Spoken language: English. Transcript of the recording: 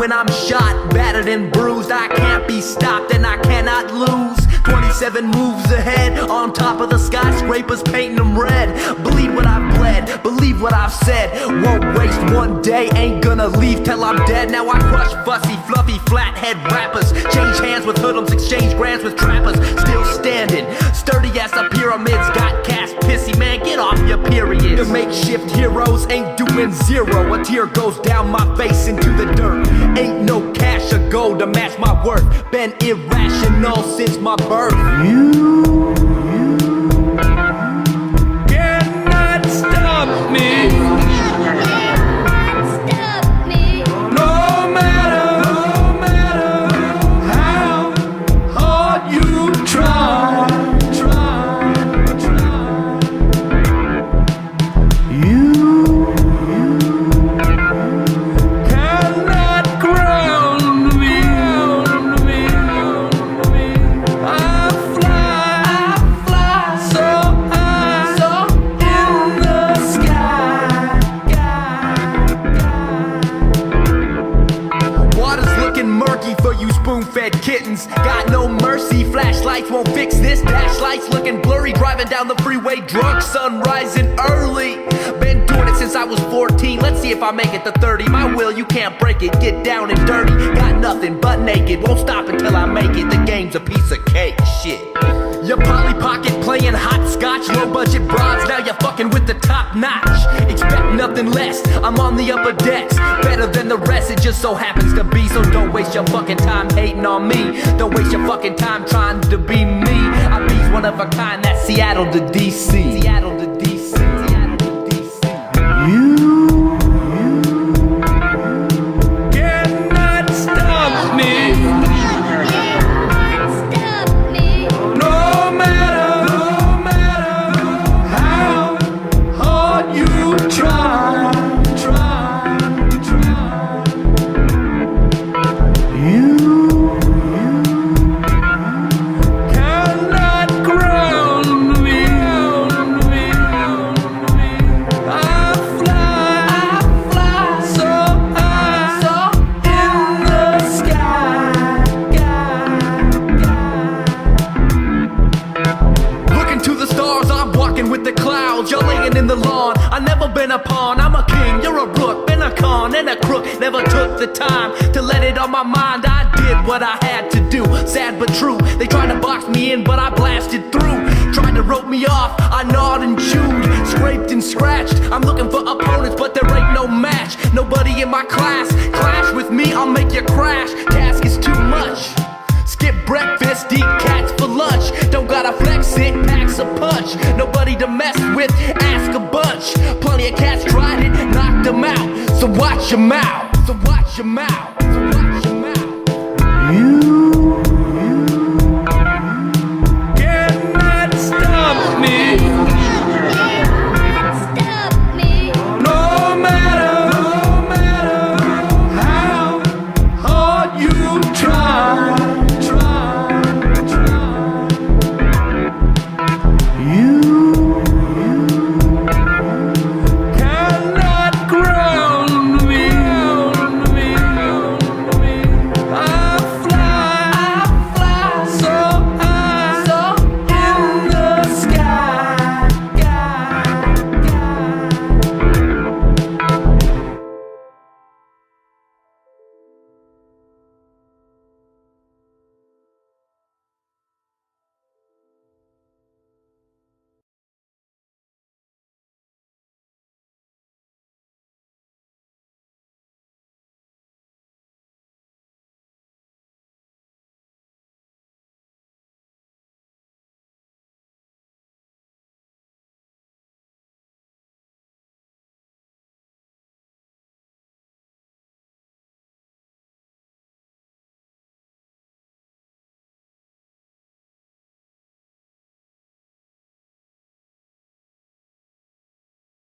when I'm shot, battered and bruised. I can't be stopped and I cannot lose. 27 moves ahead, on top of the skyscrapers, painting them red. Believe what I've bled, believe what I've said. Won't waste one day, ain't gonna leave till I'm dead. Now I crush fussy, fluffy, flathead rappers. Change hands with hoodlums, exchange grants with trappers. Still standing, sturdy as the pyramids. Got cast pissy, man, get off your periods. The makeshift heroes ain't doing zero. A tear goes down my face into the dirt. Ain't no cash or gold to match my worth. Been irrational since my birth. You cannot stop me. No matter how hard you try. You cannot ground me. I fly so high in the sky. Water's looking murky for you spoon-fed kittens. Got no mercy, flashlights won't fix this. Dash lights looking blurry, driving down the freeway drunk, sun rising early. Been doing it since I was 14, let's see if I make it to 30. My will, you can't break it, get down and dirty. Got nothing but naked, won't stop until I make it. The game's a piece of cake, shit. Your Polly Pocket playing hopscotch, low budget broads, now you're fucking with the top notch. Expect nothing less, I'm on the upper decks. Better than the rest, it just so happens to be. So don't waste your fucking time hating on me. Don't waste your fucking time trying to be me. I be's one of a kind, that's Seattle to DC. Seattle to DC. Seattle to DC. You cannot stop me. No matter how hard you try. You cannot ground me. I fly so high in the sky. Looking to the stars, I'm walking with the clouds. You're laying in the lawn, I've never been a pawn. I'm a king, you're a rook, been a con and a crook. Never took the time to let it on my mind. I did what I had to do, sad but true. They tried to box me in, but I blasted through. Tried to rope me off, I gnawed and chewed, scraped and scratched. I'm looking for opponents, but there ain't no match. Nobody in my class, clash with me, I'll make you crash. Task is too much. Skip breakfast, eat cats for lunch. Don't gotta flex it, packs a punch. Nobody to mess with, ask a bunch. Plenty of cats tried it, knocked them out. So watch your mouth, so watch your mouth.